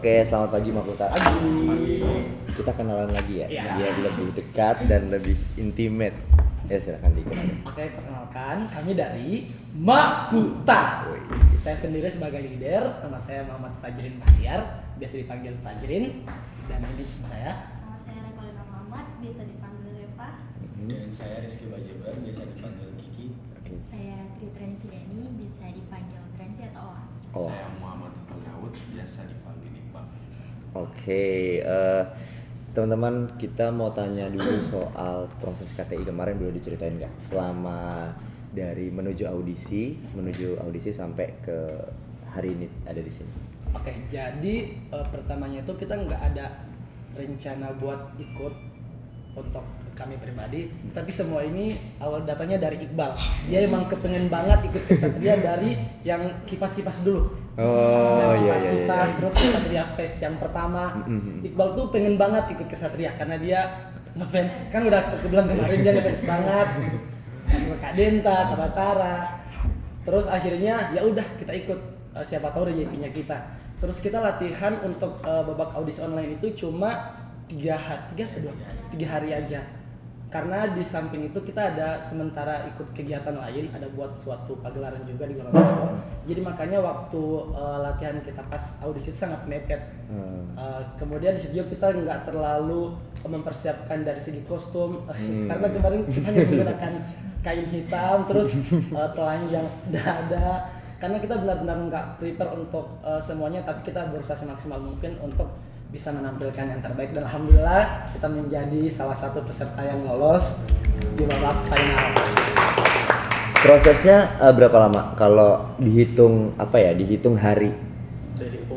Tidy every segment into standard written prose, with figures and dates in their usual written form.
Oke, selamat pagi Makuta. Pagi. Kita kenalan lagi ya, Iya. biar lebih dekat dan lebih intimate. Ya silakan dikenalin. Oke, perkenalkan kami dari Makuta. Saya sendiri sebagai leader, nama saya Muhammad Fajrin Bahtiar, biasa dipanggil Fajrin. Dan ini teman saya. Nama saya Revalina Muhammad, biasa dipanggil Reva. Dan saya Rizky Bajebar, biasa dipanggil Kiki. Saya Tri Trensidani, bisa dipanggil Trensi atau Oa. Oh. Saya Muhammad Iqbal Daud, biasa dipanggil Iqbal. Oke, teman-teman kita mau tanya dulu soal proses KTI kemarin, boleh diceritain nggak? Selama dari menuju audisi sampai ke hari ini ada di sini. Oke, jadi pertamanya itu kita nggak ada rencana buat ikut untuk kami pribadi, tapi semua ini awal datanya dari Iqbal. Dia emang kepengen banget ikut Kesatria dari yang kipas-kipas dulu. Oh iya. Kipas-kipas, terus Kesatria Fest yang pertama. Iqbal tuh pengen banget ikut Kesatria karena dia ngefans, kan udah aku bilang kemarin dia ngefans banget sama Kak Denta, Kak Batara. Terus akhirnya ya udah kita ikut, siapa tahu rezekinya kita. Terus kita latihan untuk babak audisi online itu cuma 3 hari aja. Karena di samping itu kita ada sementara ikut kegiatan lain, ada buat suatu pagelaran juga di Gorontalo. Jadi makanya waktu latihan kita pas audisi itu sangat mepet. Kemudian di studio kita nggak terlalu mempersiapkan dari segi kostum, karena kemarin kita hanya menggunakan kain hitam, terus telanjang dada. Karena kita benar-benar nggak prepare untuk semuanya, tapi kita berusaha semaksimal mungkin untuk bisa menampilkan yang terbaik, dan alhamdulillah kita menjadi salah satu peserta yang lolos di babak final. Prosesnya berapa lama? Kalau dihitung dihitung hari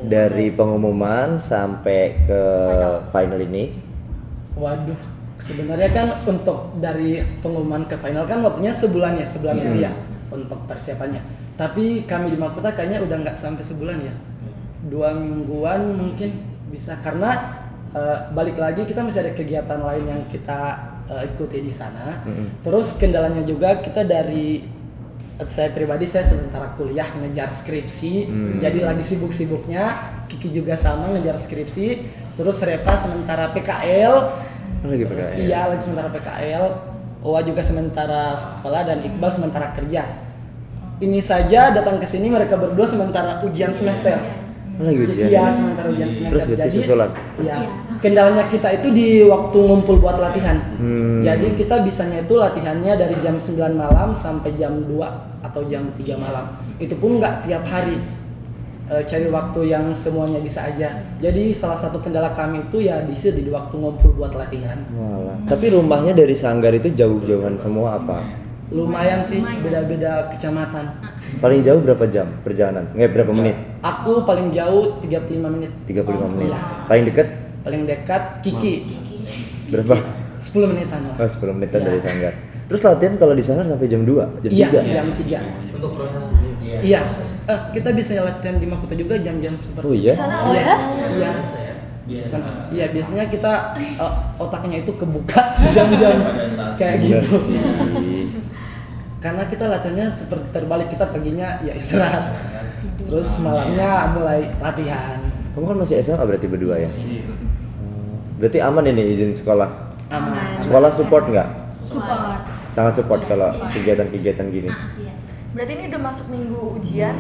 dari pengumuman sampai ke final ini? Waduh, sebenarnya kan untuk dari pengumuman ke final kan waktunya sebulan itu ya untuk persiapannya. Tapi kami di Makuta kayaknya udah nggak sampai sebulan ya, 2 mingguan mungkin bisa, karena balik lagi kita masih ada kegiatan lain yang kita ikuti di sana. Terus kendalanya juga kita dari saya pribadi, saya sementara kuliah ngejar skripsi, jadi lagi sibuk-sibuknya. Kiki juga sama ngejar skripsi. Terus Reva sementara PKL. Lagi PKL. Iya, lagi sementara PKL. Owa juga sementara sekolah dan Iqbal sementara kerja. Ini saja datang ke sini mereka berdua sementara ujian semester. Lagi ujian. Iya, sementara ujian semester. Terus berarti susulan. Iya. Kendalanya kita itu di waktu ngumpul buat latihan. Jadi kita bisanya itu latihannya dari jam 9 malam sampai jam 2 atau jam 3 malam. Itu pun nggak tiap hari. Cari waktu yang semuanya bisa aja. Jadi salah satu kendala kami itu ya di sini di waktu ngumpul buat latihan. Walah. Tapi rumahnya dari Sanggar itu jauh-jauhan semua apa? Lumayan sih, beda-beda kecamatan. Paling jauh berapa jam perjalanan? Berapa menit? Aku paling jauh 35 menit. 35 menit. Iya. Paling dekat Paling dekat Kiki. berapa? 10 menitan. Oh, 10 menitan Iya. dari Sanggar. Terus latihan kalau di Sanggar sampai jam 2, jam Iya, 3. jam 3. Untuk proses Iya. Kita biasanya latihan di Makuta juga jam-jam seperti Oh iya? Sana Iya. ya? Iya. biasa. Iya, biasanya kita otaknya itu kebuka jam-jam Pada saat kayak Bener gitu. sih. Karena kita latihannya seperti terbalik, kita paginya ya istirahat. Terus malamnya mulai latihan. Kamu kan masih SMA berarti berdua ya? Berarti aman ini izin sekolah? Aman. Sekolah support nggak? Support. Sangat support Iya, kalau support. kegiatan-kegiatan gini. Iya. Berarti ini udah masuk minggu ujian,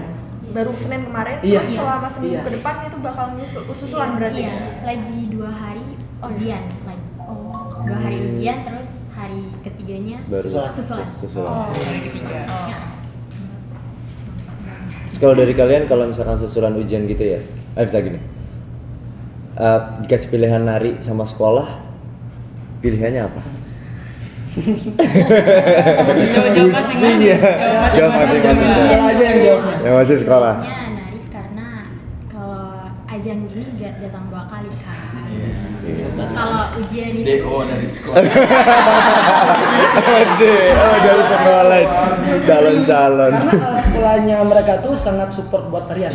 baru Senin kemarin, Iya. terus selama seminggu Iya. ke depan itu bakal susulan berarti? Iya, lagi 2 hari ujian lagi. 2 hari ujian, terus hari ketiganya Baru susulan. susulan. Hari ketiga. Ya. Terus kalau dari kalian kalau misalkan susulan ujian gitu ya, bisa gini. Dikasih pilihan nari sama sekolah, pilihannya apa? Jawab masing-masing. ya. Jawab masing-masing. Sekolah aja yang jawabnya. Yang masih sekolah. Pokoknya nari karena kalau ajang gini gak datang 2 kali kan. Kalau ujian itu DO dari sekolah. Dari sekolah lain. Calon-calon. Karena sekolahnya mereka tuh sangat support buat tarian.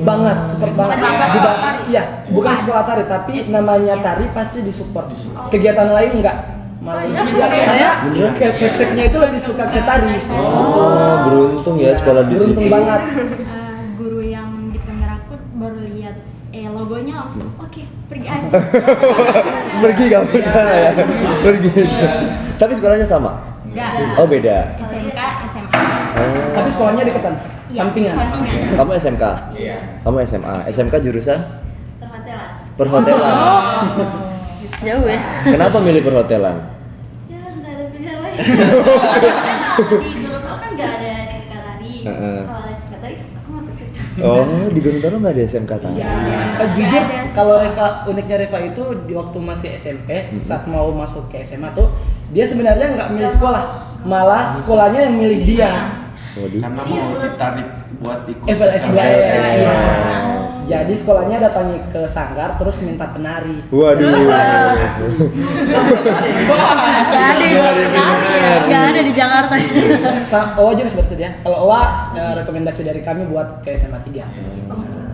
Banget, support banget. Sudah, iya, bukan sekolah tari, tapi namanya tari pasti disupport. Kegiatan lain enggak. Malah enggak, karena kepseknya itu lebih suka ke tari. Beruntung ya sekolah di Beruntung situ. banget. guru yang di Pengerakut baru lihat logonya langsung oke, pergi aja. Pergi kamu sana ya. Pergi. Tapi sekolahnya sama. Enggak. Oh, beda. SMK, SMA. Oh. Tapi sekolahnya deketan, Iya, sampingan. sampingan. Kamu SMK. Iya. Kamu SMA. SMK jurusan Perhotelan. perhotelan. Jauh ya. Kenapa milih perhotelan? Ya nggak ada pilihan lain. Di Gorontalo kan nggak ada SMK tadi. Heeh. Kalau ada SMK tadi, aku masuk ke. Oh, di Gorontalo nggak ada SMK tadi. Iya. Iya. Jujur Ada sih. kalau Reva, uniknya Reva itu di waktu masih SMP saat mau masuk ke SMA tuh dia sebenarnya nggak milih sekolah, malah sekolahnya yang milih dia. Waduh. Karena Iya, mau terus. ditarik buat ikut FLS 2 FLS. Iya. Jadi sekolahnya datangi ke Sanggar terus minta penari. Waduh. Gak ada di Jakarta. Owa juga seperti itu ya. Kalau Owa rekomendasi dari kami buat ke SMA 3.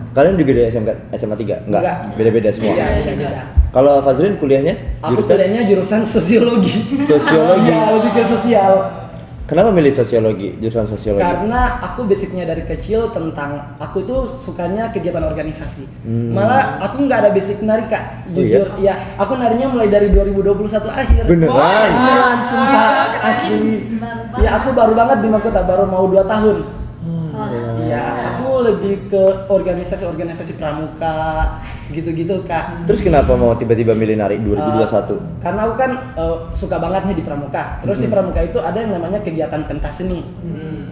Kalian juga dari SMK SMA 3? Enggak. Enggak. Beda-beda semua. Iya, beda-beda. Kalau Fazrin kuliahnya Aku kuliahnya jurusan sosiologi. Sosiologi. Ya, lebih ke sosial. Kenapa milih sosiologi, jurusan sosiologi? Karena aku basicnya dari kecil tentang aku tuh sukanya kegiatan organisasi. Malah aku nggak ada basic nari kak. Oh, Jujur, ya aku narinya mulai dari 2021 akhir. Beneran? Beneran, sumpah asli. Ya aku baru banget di Makota, baru mau 2 tahun. Iya, aku lebih ke organisasi pramuka gitu-gitu kak. Terus kenapa mau tiba-tiba milih nari 2021? Karena aku kan suka banget nih di pramuka. Terus di pramuka itu ada yang namanya kegiatan pentas seni.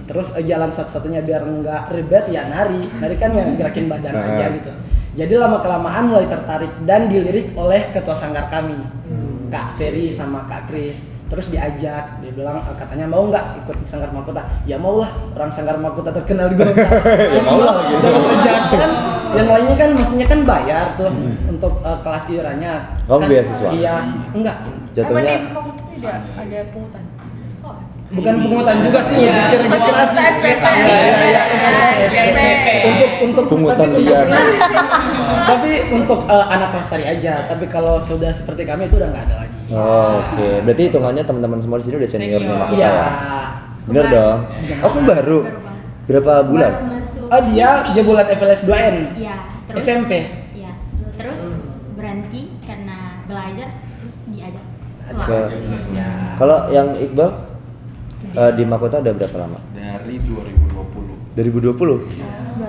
Terus jalan satu-satunya biar nggak ribet ya nari. Nari kan yang gerakin badan aja gitu. Jadi lama kelamaan mulai tertarik dan dilirik oleh ketua sanggar kami, Kak Ferry sama Kak Kris. Terus diajak, dia bilang katanya mau nggak ikut sanggar mahkota? Ya mau lah, orang sanggar mahkota terkenal di Gorontalo. Ya mau lah, gitu. Dapat ajakan. Yang lainnya kan maksudnya kan bayar tuh untuk kelas iurannya. Kamu Kan- beasiswa? Iya, enggak. Emang di Jatuhnya Fakultas tidak ada pungutan? Oh. Bukan pungutan juga sih, lebih ke registrasi. SPP. Iya, SPP. Untuk Pungutan tapi liar. tapi untuk anak kelas tari aja. Tapi kalau sudah seperti kami itu udah nggak ada lagi. Oh, oke. Berarti hitungannya teman-teman semua di sini udah seniornya Makota Iya. ya? Bener dong? Oh, kamu baru? Berapa bulan? Baru masuk. Oh dia bulan FLS 2N. Iya. Terus. SMP. Iya. Terus berhenti karena belajar, terus diajak. Ke- Ya. Kalau yang Iqbal di Makota udah berapa lama? Dari 2020. 2020?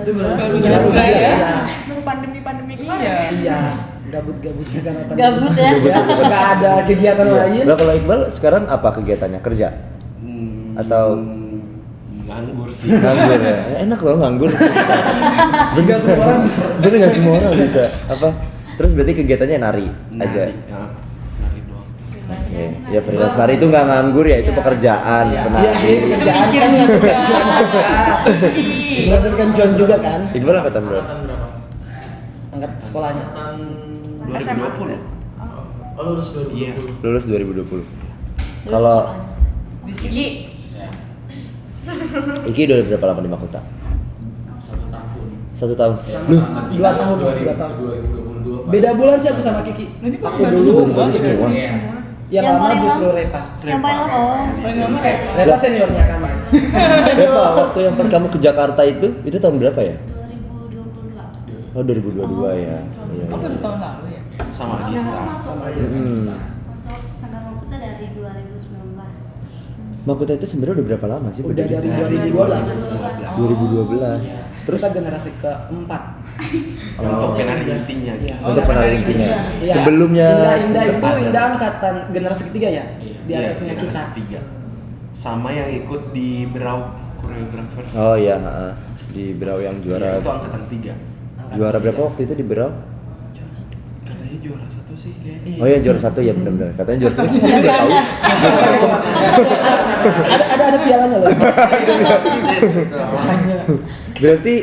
Baru ya. Baru pandemi kemarin. Iya. Gabut-gabutnya karena pandemi. Gabut ya. Nggak ada kegiatan lain. Lah kalau Iqbal sekarang apa kegiatannya? Kerja? Atau nganggur sih. nganggur ya? Enak loh nganggur sih. Nggak semua orang bisa. Bener nggak semua orang bisa? Apa? Terus berarti kegiatannya nari aja? Nari, ya, nari doang. Oke. Ya freelance nari itu nggak nganggur ya, itu pekerjaan. Iya penari. sih, pekerjaan kan menghasilkan cuan juga kan. Iqbal angkatan berapa? Angkatan berapa? Angkat sekolahnya. Angkatan 2020. Oh, lulus 2020. Iya. Lulus 2020. Kalau Rizky. Iki udah berapa lama di Makota? 1 tahun. 1 tahun. Loh, 2 tahun, 2 tahun. 2022. Beda bulan sih aku sama Kiki. Aku dulu baru semua. Iya. yang Yang lama paling justru lama? Repa. Yang paling lama. Oh, paling lama ya. Repa seniornya kami. Berapa waktu yang pas kamu ke Jakarta itu tahun berapa ya? 2022. Oh 2022 ya. Iya. Oh baru tahun lalu ya? Sama Aku Gista. masuk masuk Sanggar Mahkota dari 2019. Makota itu sebenarnya udah berapa lama sih? Udah dari berdiri? 2012. 2012. Terus Kita generasi keempat. Untuk penari intinya gitu. untuk penari intinya. Iya. Sebelumnya Indah itu ada. Indah angkatan generasi ketiga ya? Di Iya, atasnya kita. generasi 3. Sama yang ikut di Berau koreografer. Oh iya, heeh. Di Berau yang juara. Iya, itu angkatan 3. Juara berapa waktu itu di Berau? Katanya juara 1 sih kayaknya. Oh iya juara 1 ya benar-benar. Katanya juara 1. Aku enggak tahu. ada pialanya loh. Berarti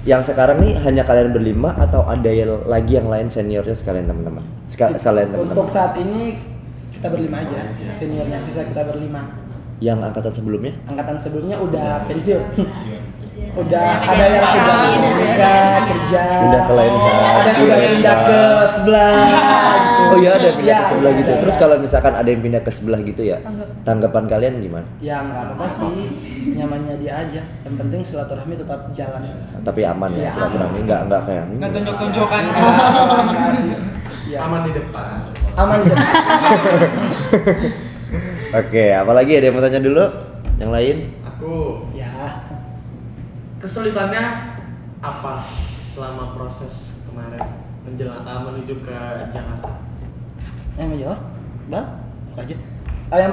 yang sekarang nih hanya kalian berlima atau ada lagi yang lain seniornya sekalian teman-teman? Selain teman-teman. Untuk saat ini kita berlima aja. Seniornya sisa kita berlima. Yang angkatan sebelumnya? Angkatan sebelumnya udah pensiun. udah ada yang udah nikah, kerja, Pindah ke lain hal. ada yang udah pindah ke sebelah. gitu. Oh iya, ada yang pindah Ya, ke sebelah gitu. ada. Terus kalau misalkan ada yang pindah ke sebelah gitu ya, tanggapan kalian gimana? Ya nggak apa-apa sih, nyamannya dia aja. Yang penting silaturahmi tetap jalan. Tapi aman ya, Iya, silaturahmi nggak kayak Nggak tonjok-tonjokan. Nggak sih. Ya. Aman di depan. Aman gitu. Oke, apalagi ada yang mau tanya dulu? Yang lain? Aku Ya. kesulitannya apa selama proses kemarin menuju ke Jakarta? Mau jawab? Bal? Apa aja? Yang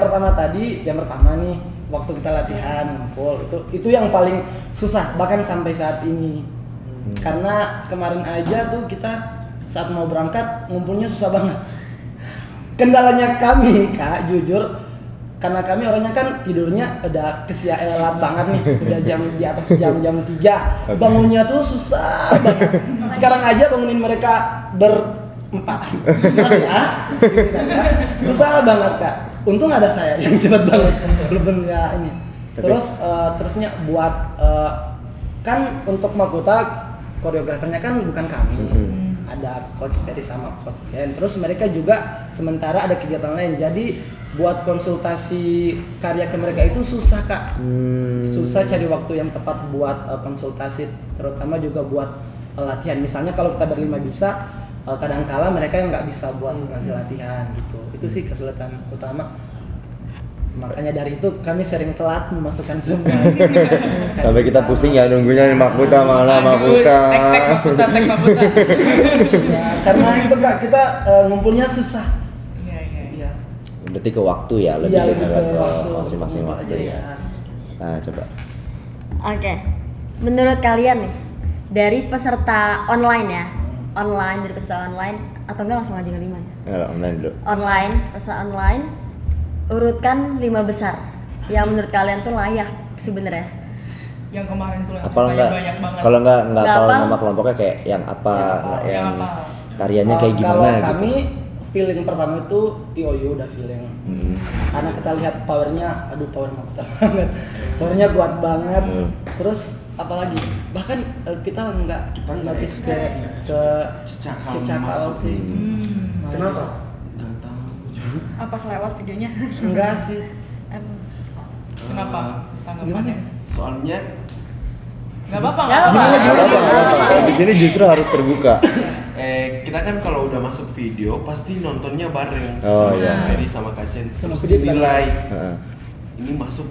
pertama nih waktu kita latihan ngumpul itu yang paling susah bahkan sampai saat ini. Karena kemarin aja tuh kita saat mau berangkat ngumpulnya susah banget. Kendalanya kami Kak, jujur karena kami orangnya kan tidurnya udah kesialan banget nih, udah di atas jam 3. Bangunnya tuh susah banget. Sekarang aja bangunin mereka berempat. Ya. Susah banget Kak. Untung ada saya yang cepat banget. Belum ya ini. Terusnya buat kan untuk Makuta koreografernya kan bukan kami. Ada coach Ferry sama coach Ken. Terus mereka juga sementara ada kegiatan lain. Jadi buat konsultasi karya ke mereka itu susah Kak. Susah cari waktu yang tepat buat konsultasi, terutama juga buat latihan. Misalnya kalau kita berlima bisa, kadangkala mereka yang nggak bisa buat ngasih latihan gitu. Itu sih kesulitan utama. Makanya dari itu kami sering telat memasukkan semua. Sampai kita pusing ya nunggunya Makuta mana Makuta. Tek Makuta. Ya, karena itu Kak kita ngumpulnya susah. Iya. Berarti ke waktu ya, lebih Iya, lebih ke ke waktu. masing-masing Ngumpul waktu aja ya. Nah, coba. Oke. Menurut kalian nih, dari peserta online ya, dari peserta online atau enggak langsung aja ke 5 ya? Enggak, online dulu. Peserta online, urutkan 5 besar yang menurut kalian tuh layak sebenarnya. Yang kemarin tuh yang Apal enggak? banyak banget. Kalau enggak Nggak apal apal. nama kelompoknya kayak yang apa, Yang yang apa? tariannya kayak gimana Kalau gitu. kami feeling pertama itu IOU udah feeling. Karena kita lihat powernya, power Makuta banget. Powernya kuat banget. Terus apalagi bahkan kita nggak notice ke cicakal sih. Kenapa? Apa kelewat videonya? Enggak sih. Kenapa? Tanggapannya? Soalnya Nggak apa-apa. Nggak apa-apa. Nggak apa-apa. Kalau di sini justru harus terbuka. kita kan kalau udah masuk video pasti nontonnya bareng Oh, sama iya. Ferry sama Kacen Sama terus video kita dinilai Heeh. ini masuk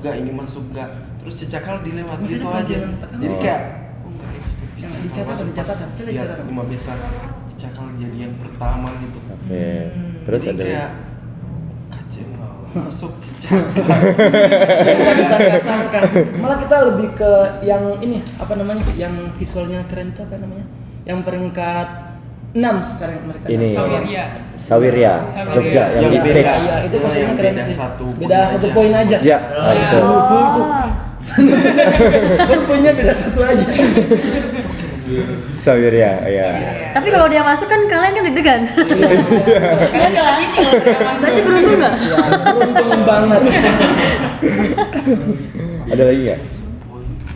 gak terus cecakal dilewat Masih gitu ada aja pelajaran. jadi Oh. kayak nggak expect Yang Cecakal dicatat, masuk dicatat. pas Coba lihat dicatat. 5 besar cecakal jadi yang pertama gitu Oke. Terus jadi ada kayak Kacen masuk cecakal Nggak bisa nggak sangka. Malah kita lebih ke yang ini apa namanya? Yang visualnya keren itu apa namanya? Yang peringkat 6 sekarang mereka. Ini. Saweria. Saweria, Jogja yang di stage. Iya, itu kostumnya yang keren beda sih. satu Beda poin satu aja. poin aja. Ya, itu. Tuh. Poinnya beda satu aja. Saweria, ya. Tapi kalau dia masuk kan kalian kan deg-degan. Kalian nggak kesini kalau dia masuk. Berarti beruntung nggak? Ya, beruntung banget. Ada lagi nggak?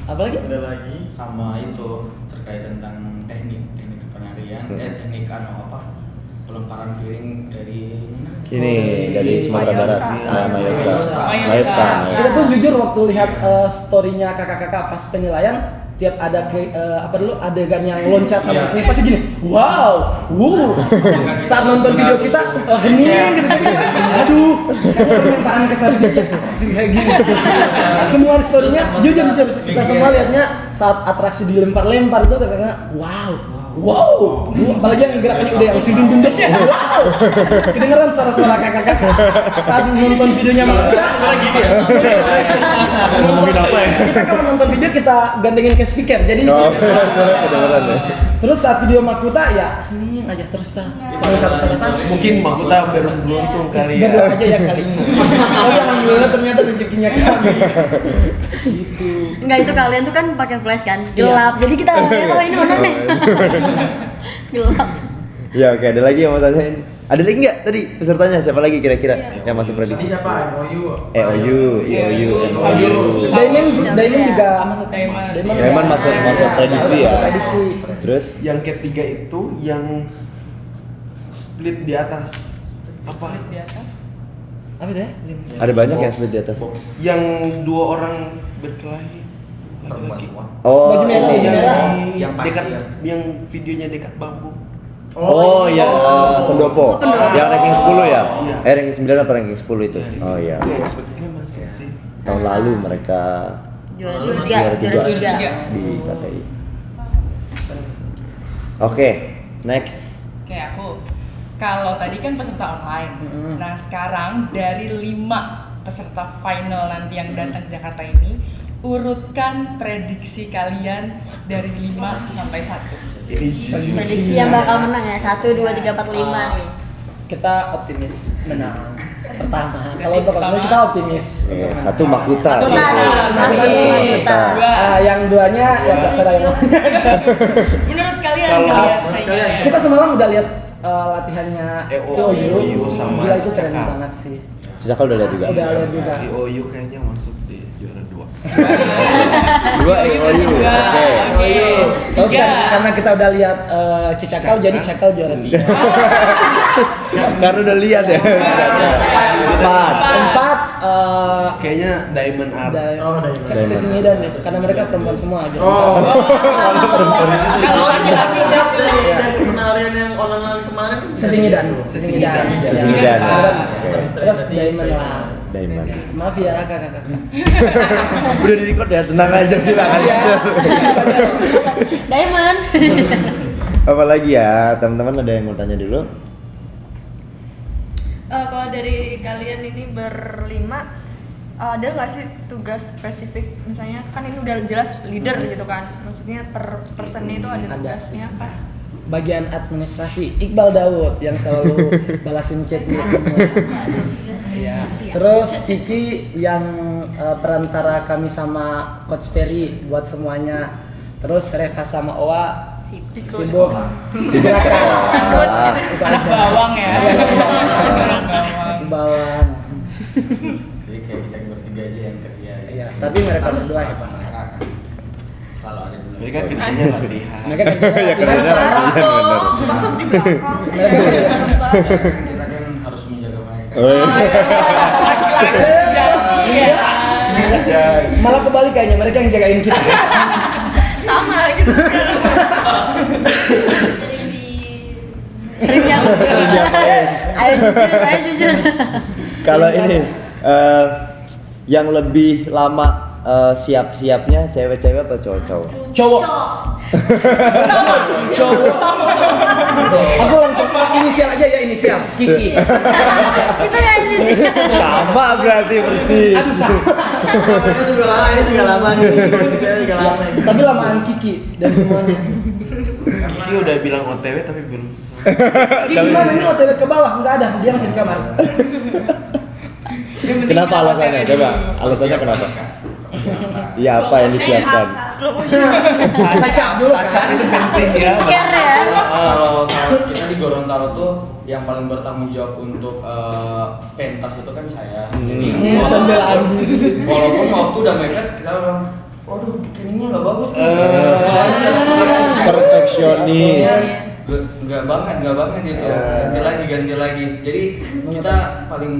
Apalagi? Ada lagi? Sama itu terkait tentang teknik penarian teknik pelemparan piring dari mana? Ini dari Sumatera Barat, Mayosa. Mayosa. Kita tuh jujur waktu lihat story-nya kakak-kakak pas penilaian tiap ada adegan yang loncat sama sini pasti gini, wow, saat nonton video kita hening gitu, aduh, kayaknya permintaan kesana atraksi kayak gini. Semua story-nya jujur kita semua lihatnya saat atraksi dilempar-lempar itu kakak wow, apalagi yang gerakannya udah yang sundung-sundung, wow, kedengeran suara-suara kakak-kakak saat nonton videonya Makuta, gitu ya. Ngomongin apa ya? Kita kalau nonton video kita gandengin ke speaker, jadi Oh, kedengeran ya. terus saat video Makuta ya hening aja terus kita mungkin Makuta baru beruntung kali ya Berdoa aja ya kali ini. Tapi alhamdulillah ternyata rezekinya kami. Gitu. Enggak, itu kalian tuh kan pakai flash kan, gelap. Jadi kita oh ini mana nih? Gelap. Ya, oke, ada lagi yang mau tanyain? Ada lagi nggak tadi pesertanya? Siapa lagi kira-kira yang masuk Tadi prediksi? siapa? MOU. EOU. Diamond juga Masuk Diamond. Diamond masuk prediksi ya. Masuk prediksi. Terus Yang ketiga itu yang split di atas. Apa? Di atas. Apa itu ya? ada banyak yang split di atas. Yang 2 orang berkelahi Perempuan laki-laki. semua. Oh, Baju merah, baju merah. Yang dekat, pasir. yang videonya dekat bambu. Oh ya, pendopo. Yang ranking 10 ya? Iya. Ranking 9 apa ranking 10 itu? Oh iya. Itu expectnya masuk sih. Tahun lalu mereka Juara tiga. di KTI. Oke, next. Oke, aku. Kalau tadi kan peserta online. Nah, sekarang dari 5 peserta final nanti yang datang ke Jakarta ini, urutkan prediksi kalian dari 5 sampai 1. Prediksi yang bakal menang ya 1, 2, 3, 4, 5 nih. Kita optimis menang pertama. Kalau untuk pertama kita optimis. Satu Makuta. Makuta nih, Makuta. Yang duanya ya terserah yang Menurut kalian Kalau- lihat saingannya? kita semalam udah lihat latihannya EOU sama Gila, itu keren Cakal. banget sih. Cakal udah lihat juga. Udah lihat juga. EOU kayaknya masuk di juara 2. Dua EOU. Oke. Terus Tiga. karena kita udah lihat Cakal jadi Cakal juara 3. Karena udah lihat ya. Empat. Keempat Kayaknya Diamond Art. kan sesi Medan ya, karena mereka perempuan semua aja. Kalau laki-laki Dari penarian yang online kemarin kan Sesi Medan. Sesi Medan. Sesi Medan. Terus Diamond lah. Diamond. Maaf ya kakak-kakak. Udah di record ya, tenang aja bilang aja. Diamond. Apa lagi ya, teman-teman ada yang mau tanya dulu? Kalau dari kalian ini berlima, ada nggak sih tugas spesifik? Misalnya kan ini udah jelas leader gitu kan, maksudnya per personnya itu ada tugasnya apa? Bagian administrasi Iqbal Daud yang selalu balasin chat semua. Iya. Terus Kiki yang perantara kami sama Coach Ferry buat semuanya. Terus Reva sama Owa sibuk silakan. anak bawang ya. Bawang. Jadi kayak kita bertiga aja yang kerja. Iya, tapi mereka berdua ya, Pak. Mereka akan selalu ada dulu. Mereka kerjanya latihan. Mereka kerja kerjanya latihan, bener. Masuk di belakang, Kita kan harus menjaga mereka. Oh, iya. Iya. Malah kebalik kayaknya mereka yang jagain kita. sama gitu. Sering diapain? Ayo jujur. Kalau ini yang lebih lama siap-siapnya cewek-cewek apa cowok-cowok? Cowok. Cowok. Aku langsung inisial aja ya, inisial Kiki. Itu ya ini. Sama berarti persis. Ini juga lama nih. Kita juga lama nih. Tapi lamaan Kiki dan semuanya. Kiki udah bilang OTW tapi belum. Kiki mana ini OTW ke bawah? Enggak ada, dia masih di kamar. Kenapa alasannya? Coba, alasannya kenapa? Iya, apa yang disiapkan? Kacak dulu kan. Itu penting ya. Care ya. Kalau kita di Gorontalo tuh yang paling bertanggung jawab untuk pentas itu kan saya. Jadi Pembelaan walaupun waktu udah mepet kita bilang, waduh bikinnya nggak bagus nih. Perfeksionis. Nggak banget gitu. Ganti lagi. Jadi kita paling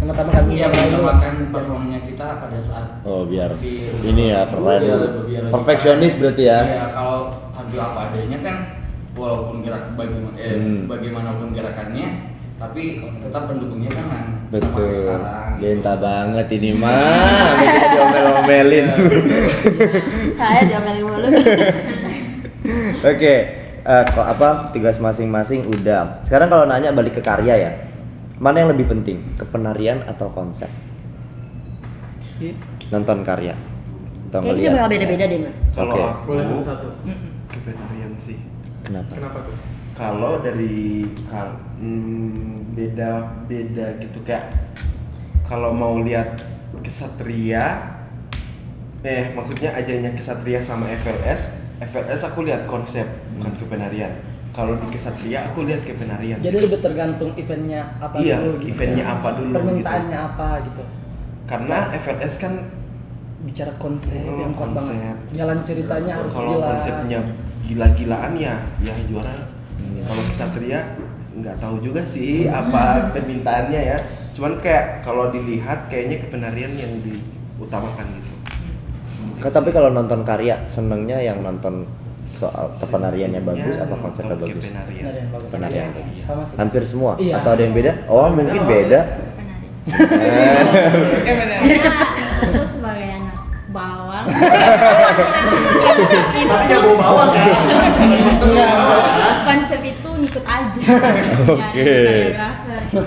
Mengutamakan mengutamakan performanya kita pada saat Oh, biar di- ini ya, keren. biar lebih Perfeksionis berarti ya. Iya, kalau tampil apa adanya kan walaupun bagaimanapun gerakannya tapi tetap pendukungnya kan yang kita pakai Betul. sekarang gitu. Genta banget ini mah. Kita diomel-omelin. Saya diomelin mulu. Oke, kok apa tugas masing-masing udah. Sekarang kalau nanya balik ke karya ya. Mana yang lebih penting, kepenarian atau konsep? Nonton karya atau Kayaknya ngeliat? bakal beda-beda deh mas. Kalau Oke. aku Boleh satu. kepenarian sih. Kenapa? Kenapa tuh? Kalau dari beda gitu kayak kalau mau lihat kesatria maksudnya ajangnya kesatria sama FLS aku lihat konsep bukan kepenarian. Kalau di Kesatria aku lihat ke penarian. Jadi lebih tergantung eventnya apa Iya, dulu gitu. eventnya apa dulu Permintaannya apa gitu. Karena FLS kan Bicara konsep yang kuat konsep. banget. Jalan ceritanya harus kalau jelas. konsepnya gila-gilaan ya juara. Kalau Kesatria nggak tahu juga sih apa permintaannya ya. Cuman kayak kalau dilihat kayaknya kepenarian yang diutamakan gitu. Tapi kalau nonton karya senengnya yang nonton soal kepenariannya bagus apa konsepnya Nonton bagus? kepenarian. Penarian bagus. Penarian. Iya, sama sih. Hampir semua Iya. atau ada yang beda? Oh mungkin beda. Biar cepet. Aku sebagai anak bawang. Tapi gak bawa bawang kan? Konsep itu ngikut aja. Oke. Koreografer gitu.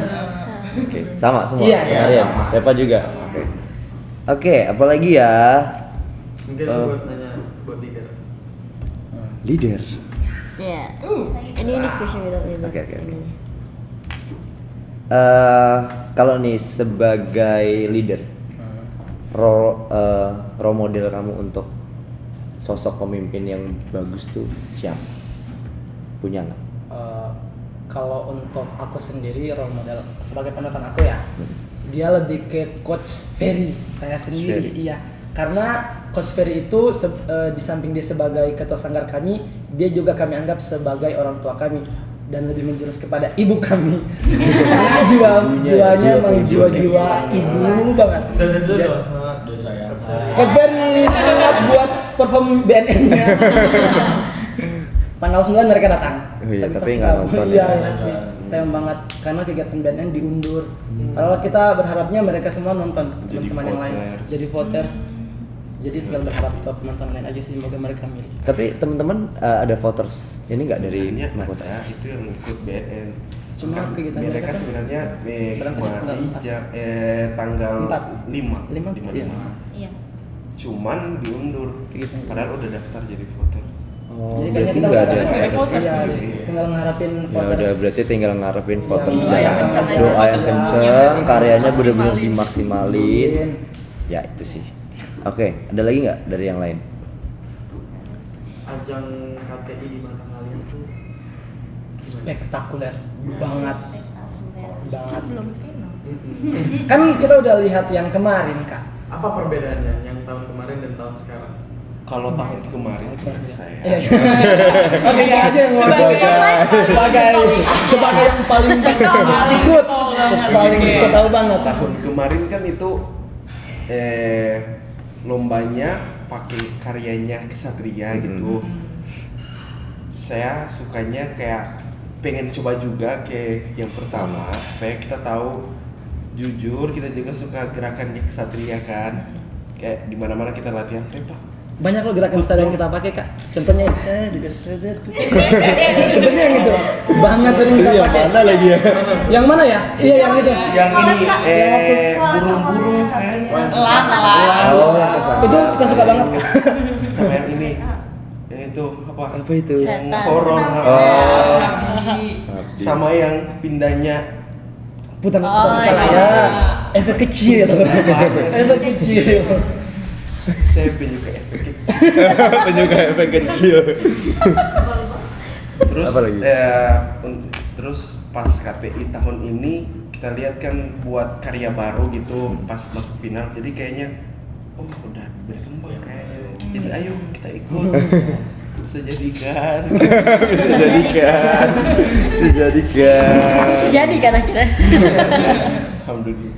Oke, sama semua. Iya, Penarian. sama. Depa juga. Oke, apalagi ya? Mungkin aku buat nanya buat leader. Leader. Iya. Ini question gitu. Oke. Kalau nih sebagai leader, role model kamu untuk sosok pemimpin yang bagus tuh siapa? Punya nggak? Kalau untuk aku sendiri role model sebagai penonton aku ya, dia lebih ke Coach Ferry saya sendiri. Ferry. Iya, karena Coach Ferry itu di samping dia sebagai ketua sanggar kami, dia juga kami anggap sebagai orang tua kami dan lebih menjurus kepada ibu kami. Karena jiwanya emang jiwa-jiwa ibu banget. Dan dulu Ja- dong. Udah saya. Coach Ferry semangat buat perform BNN-nya. Tanggal 9 mereka datang. Oh iya, tapi pas nggak kita- nonton Iya, ya. iya sih. Sayang banget karena kegiatan BNN diundur. Padahal kita berharapnya mereka semua nonton, Jadi teman-teman yang lain. voters. Jadi voters. Jadi tinggal berharap ke penonton lain aja sih, semoga mereka milih. Tapi teman-teman ada voters ini nggak dari Sebenarnya mahkota? ada itu yang ikut BNN. Cuma Kan kegiatan mereka mereka kan sebenarnya berangkat tanggal kemarin 4. tanggal Empat. 5. Lima? Iya. Iya. Cuman diundur. Kegiatan. Padahal udah daftar jadi voters. Oh, Jadi berarti kayaknya nggak ada. kita nggak voters iya, sendiri. tinggal ngarapin Ya voters. udah berarti tinggal ngarepin voters Doa dan yang kencang aja. doa yang Voters kenceng, semuanya karyanya benar-benar maksimalin. dimaksimalin. Ya itu sih. Oke, ada lagi nggak dari yang lain? Ajang KTI di mata kalian tuh Spektakuler banget. Banget. Belum final. Kan kita udah lihat yang kemarin, Kak. apa perbedaannya yang tahun kemarin dan tahun sekarang? Kalau tahun kemarin saya Iya, iya. Oke, Kak aja yang mau sebagai yang paling ikut, paling ikut tahu banget. tahun kemarin kan itu lombanya pakai karyanya Kesatria gitu. Saya sukanya kayak pengen coba juga kayak yang pertama supaya kita tahu jujur kita juga suka gerakannya Kesatria kan. Kayak di mana-mana kita latihan Pak. Banyak loh gerakan style yang kita pakai, Kak. Contohnya juga contohnya yang itu banget sering kita pakai. Mana lagi ya? Yang mana ya? Iya, yang itu. Yang ini burung-burung kan. Salah. Oh, yang kesana. Itu kita suka banget, Kak. Sama yang ini. Yang itu apa? Apa itu? Yang Setan. horor. Oh. Sama yang pindahnya Putar Oh, kepala iya. ya. Efek kecil. Efek kecil. saya penyuka efek kecil. Penyuka efek kecil. Terus Apa lagi? Terus pas KTI tahun ini kita lihat kan buat karya baru gitu pas masuk final. Jadi kayaknya oh udah berkembang kayaknya. Jadi ayo kita ikut. Bisa jadikan. Jadi kan akhirnya. Alhamdulillah.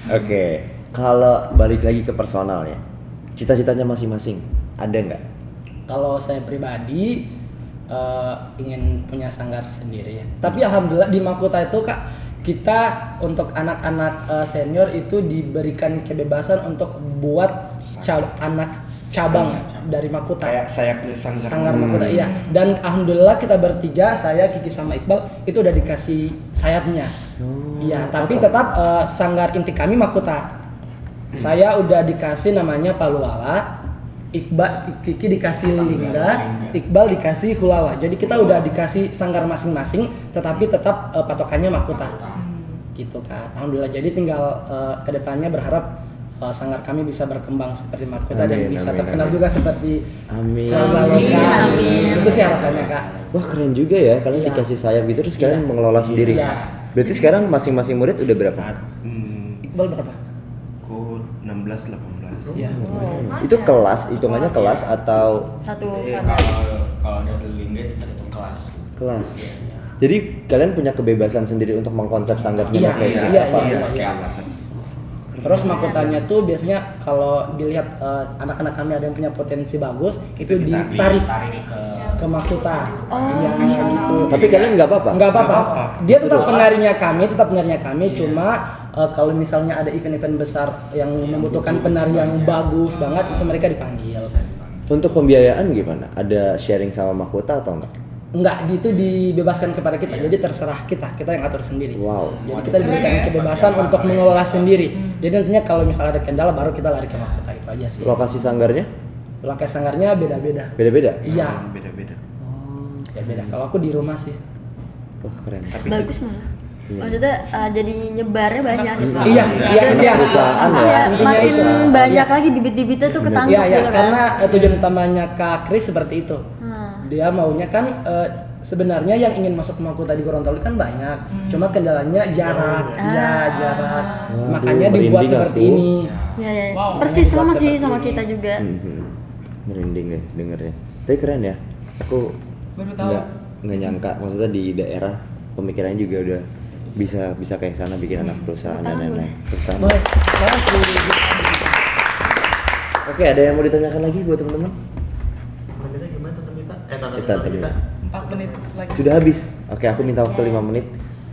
Oke, kalau balik lagi ke personal ya, cita-citanya masing-masing ada nggak? Kalau saya pribadi ingin punya sanggar sendiri ya. Tapi alhamdulillah di Mahkota itu Kak, kita untuk anak-anak senior itu diberikan kebebasan untuk buat anak cabang dari Mahkota. Kayak sayapnya Sanggar Mahkota iya. Dan alhamdulillah kita bertiga, saya, Kiki sama Iqbal itu udah dikasih sayapnya. Iya, tapi tetap sanggar inti kami Mahkota. Saya udah dikasih namanya Paluala, Kiki dikasih Lingga, Iqbal dikasih Hulawa. Jadi kita udah dikasih sanggar masing-masing, tetapi tetap patokannya Mahkota. Gitu kan. Alhamdulillah. Jadi tinggal kedepannya berharap sanggar kami bisa berkembang seperti mahkota dan Amin, bisa amin, terkenal amin. juga seperti Amin. Sanggar Amin, Loka. amin. Itu sih harapannya Kak. Wah keren juga ya, kalian Iya. dikasih sayap gitu terus kalian Iya. mengelola sendiri. Iya. Berarti sekarang masing-masing murid udah berapa? Iqbal berapa? Aku 16-18. Iya. Itu kelas, hitungannya kelas atau Satu Iya, sanggar. kalau dari lingga itu terhitung kelas. kelas? Jadi kalian punya kebebasan sendiri untuk mengkonsep sanggarnya Iya, kayak iya, apa? iya. Kayak alasan. Terus mahkotanya tuh biasanya kalau dilihat anak-anak kami ada yang punya potensi bagus itu ditarik ke mahkota. Iya gitu. Tapi kalian nggak apa-apa? Nggak apa-apa. Nggak apa-apa. Dia tetap penarinya kami, cuma kalau misalnya ada event-event besar yang membutuhkan penari yang bagus banget itu mereka dipanggil. Untuk pembiayaan gimana? Ada sharing sama mahkota atau enggak? Enggak, itu dibebaskan kepada kita. Jadi terserah kita yang atur sendiri. Wow. Jadi kita diberikan kebebasan untuk mengelola sendiri. Jadi nantinya kalau misalnya ada kendala baru kita lari ke mahkota, itu aja sih. Lokasi sanggarnya Lokasi sanggarnya beda-beda. beda-beda? Iya. Beda-beda. Ya beda. Kalau aku di rumah sih. Wah keren. Tapi Bagus malah. Maksudnya jadi nyebarnya banyak. perusahaan. Iya, Dan- iya, Anak iya. perusahaan ya. Iya, Intinya makin itu. banyak Iya. lagi bibit-bibitnya tuh ketangkep Iya, iya, gitu kan. karena tujuan utamanya Kak Kris seperti itu. Hmm. Dia maunya kan sebenarnya yang ingin masuk mahkota di Gorontalo kan banyak. Cuma kendalanya jarak. Iya, jarak. Waduh, Makanya dibuat merinding seperti aku. ini. Iya, iya. Wow. Persis sama Buat sih seperti sama ini. kita juga. Merinding deh dengernya. Tapi keren ya. Aku Baru tahu. nggak nyangka. Maksudnya di daerah pemikirannya juga udah bisa kayak sana bikin anak perusahaan dan lain-lain. Terutama. Boleh. Makasih. Oke, ada yang mau ditanyakan lagi buat teman-teman? Menitnya gimana tante Mita? Tante Tante Mita. Mita. 4 menit lagi. Sudah habis. Oke, aku minta waktu 5 menit.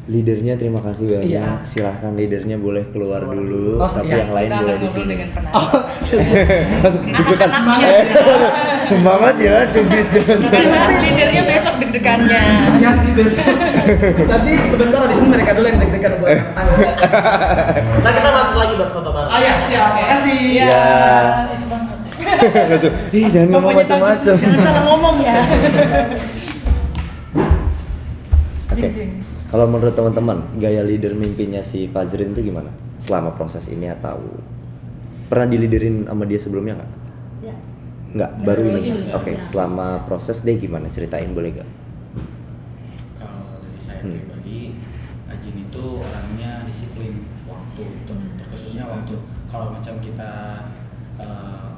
Leadernya terima kasih banyak. Iya. Silahkan leadernya boleh keluar dulu, Oh, tapi iya. yang lain Kita boleh akan di ngobrol sini. dengan penari. Langsung deg-degan. Anak-anaknya. Semangat ya, cubit. Leadernya besok deg-degannya. Iya sih besok. Tapi sebentar di sini mereka dulu yang deg-degan buat Nah kita masuk lagi buat foto bareng. Ah ya, siap. Makasih. Iya. Ya. Semangat. Langsung, ih jangan ngomong Bapaknya takut, macam-macam. jangan salah ngomong ya. Oke. Jing-jing. Kalau menurut teman-teman, gaya leader mimpinya si Fazrin itu gimana? Selama proses ini atau pernah diliderin sama dia sebelumnya nggak? Ya. Nggak, baru ini. ini, Oke, ya. selama proses deh gimana? Ceritain boleh nggak? Kalau dari saya pribadi, Ajin itu orangnya disiplin waktu, terkhususnya waktu. Kalau macam kita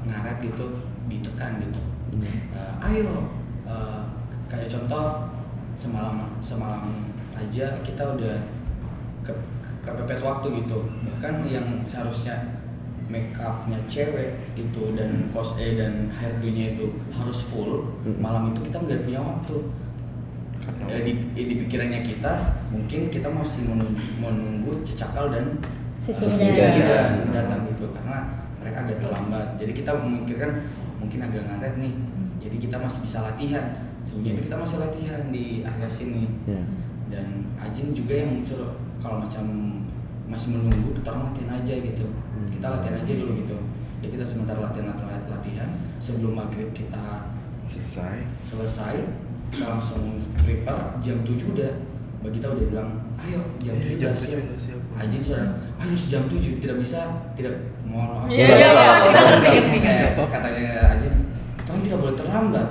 ngaret gitu, ditekan gitu. Ayo, kayak contoh semalam aja kita udah kepepet waktu gitu. Bahkan yang seharusnya make upnya cewek itu dan dan hairdo-nya itu harus full, malam itu kita nggak punya waktu. Di pikirannya kita mungkin kita masih menunggu Cecakal dan Sisi dan datang gitu karena mereka agak terlambat. Jadi kita memikirkan mungkin agak ngaret nih. Jadi kita masih bisa latihan. Sebenarnya itu kita masih latihan di akhir sini. Ya. Dan Ajin juga yang muncul kalau macam masih menunggu, kita latihan aja gitu. Kita latihan aja dulu gitu. Ya kita sebentar latihan sebelum maghrib kita selesai kita langsung prepare jam 7 udah Bagita udah bilang ayo jam 7 udah siap. Ajin sudah ayo jam 7 tidak bisa tidak mohon maaf. Iya, kita ngerti. Katanya Ajin tolong tidak boleh terlambat.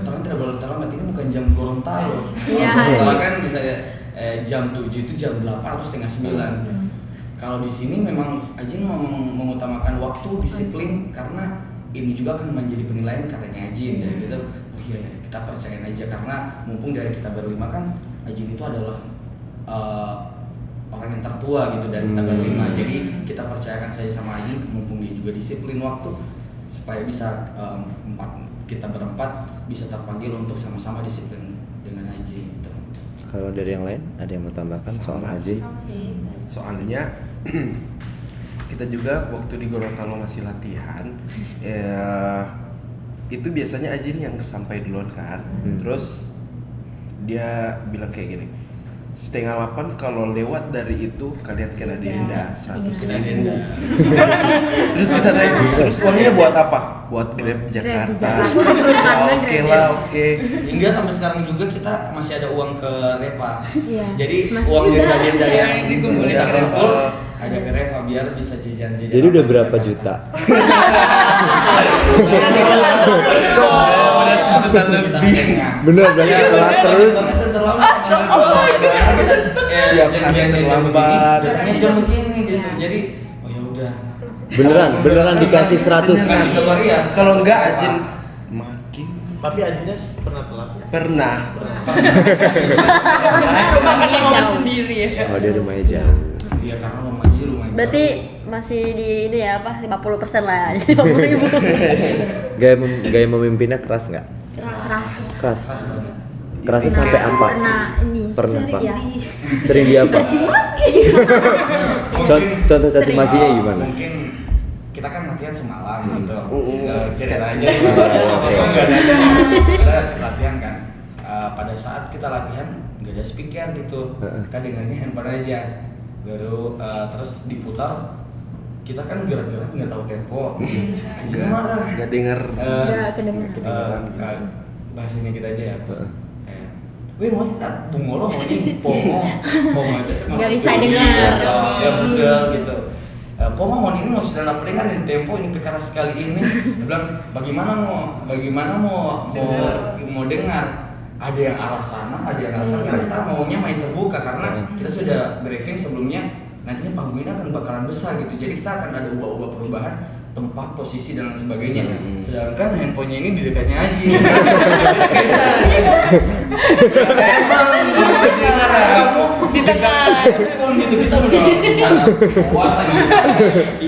Tolong tidak boleh terlambat, ini bukan jam Gorontalo. Iya. Kalau kan bisa jam 7 itu jam 8 atau setengah 9. Kalau di sini memang Ajin mengutamakan waktu, disiplin karena ini juga akan menjadi penilaian katanya Ajin ya gitu. Oh iya ya, kita percayain aja karena mumpung dari kita berlima kan Ajin itu adalah orang yang tertua gitu dari kita berlima. Jadi kita percayakan saja sama Ajin mumpung dia juga disiplin waktu supaya bisa kita berempat bisa terpanggil untuk sama-sama disiplin dengan Ajin gitu. Kalau dari yang lain ada yang mau tambahkan soal Ajin? Soalnya kita juga waktu di Gorontalo masih latihan ya itu biasanya Ajin yang sampai duluan kan. Terus dia bilang kayak gini, 7:30 kalau lewat dari itu kalian kena denda 100.000. Terus kita naik, terus uangnya buat apa? Buat Grab Jakarta. Oke lah, oke. Hingga sampai sekarang juga kita masih ada uang ke Repa. Iya. Jadi Masih uang juga. denda yang Dikumpulin kita ke kumpul Ajak ke Reva biar bisa jajan-jajan. Jadi udah apa di berapa Jakarta. juta? Udah 1 juta lebih. Bener, berarti telat terus. Tiap hari terlambat. Datangnya jam begini gitu. Jadi oh ya udah. Beneran dikasih 100. Kasih keluar ya. Kalau enggak Ajin makin Tapi Ajinya pernah telat ya? pernah. Aku makan momen sendiri ya. Oh, dia lumayan jauh. Iya karena rumahnya lumayan. Berarti masih di ini ya apa 50% lah. 50.000. Gaya memimpinnya keras nggak? Keras. Kerasnya sampai apa? Pernah Pak. Sering dia apa? Contoh caci makinya gimana? Mungkin kita kan latihan semalam gitu. Cerita aja. Oke. Kita latihan kan. Pada saat kita latihan nggak ada speaker gitu. Kita dengarnya handphone aja. Baru terus diputar. Kita kan gerak-gerak nggak tahu tempo. Anjing marah. Enggak dengar. Bahasanya kita aja ya. Wih mau kita bungolo mau ini pomo itu Nggak bisa dengar. Ya betul gitu. Pomo mau ini mau sudah dapat dengar ini tempo ini perkara sekali ini. Dia bilang bagaimana mau dengar. Ada yang arah sana, ada yang arah sana. Karena kita maunya main terbuka karena kita sudah briefing sebelumnya. Nantinya panggung ini akan bakalan besar gitu. Jadi kita akan ada ubah-ubah perubahan tempat, posisi dan lain sebagainya. Sedangkan handphonenya ini di dekatnya Aji. Emang dengar kamu di tengah handphone gitu kita udah di sana puasa gitu.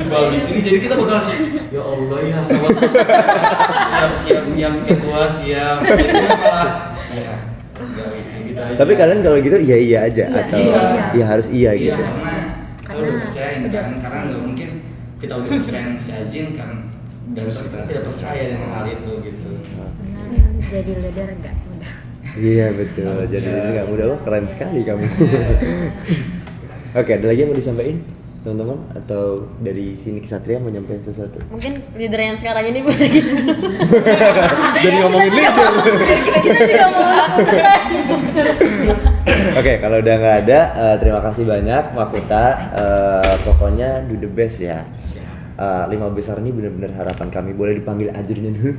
Iqbal di sini jadi kita bakal ya Allah ya sahabat siap ketua siap. Jadi kita malah ya gitu aja. Tapi kalian kalau gitu iya aja atau ya harus iya Iya, gitu. karena kita udah percayain kan, karena nggak mungkin kita udah percayain si Ajin kan dan kita tidak percaya dengan hal itu gitu. Jadi leader enggak mudah. Iya betul. Jadi ini nggak mudah. Wah, keren sekali kamu. Oke, ada lagi yang mau disampaikan teman-teman atau dari sini Kesatria mau nyampein sesuatu? Mungkin leader yang sekarang ini boleh gitu. Jadi ngomongin leader. Kita juga mau. Oke, kalau udah nggak ada, terima kasih banyak Makuta. Pokoknya do the best ya. 5 besar ini benar-benar harapan kami. Boleh dipanggil Ajirnya dulu.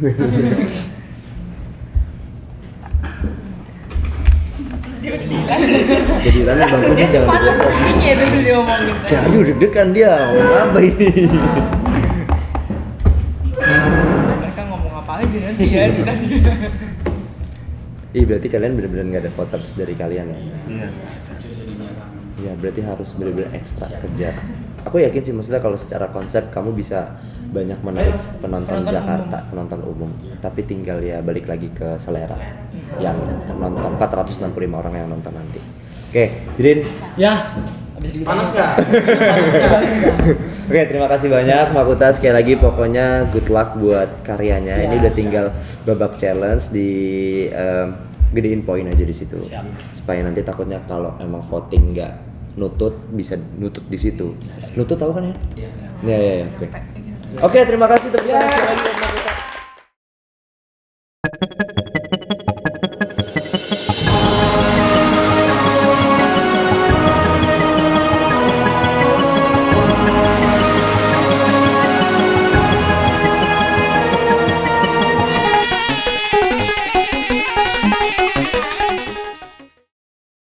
Jadi Rana bangkunya jangan Panas digeser. giginya itu dia ngomongin. Kayak aduh deg-degan dia. Ngomong apa ini? Mereka ngomong apa aja nanti ya tadi. Ih, berarti kalian benar-benar nggak ada voters dari kalian ya? Iya. Iya, berarti harus benar-benar ekstra kerja. Aku yakin sih, maksudnya kalau secara konsep kamu bisa banyak menarik penonton Jakarta, penonton umum. Tapi tinggal ya balik lagi ke selera yang penonton 465 orang yang nonton nanti. Oke, Jidin. Ya, habis gitu. Panas nggak? Oke, terima kasih banyak Makuta sekali lagi. Pokoknya good luck buat karyanya. Ini udah tinggal babak challenge di gedein poin aja di situ. Supaya nanti takutnya kalau emang voting nggak nutut bisa nutut di situ. Nutut tahu kan ya? Iya. Oke. Oke, terima kasih tepuk tangan sekali lagi.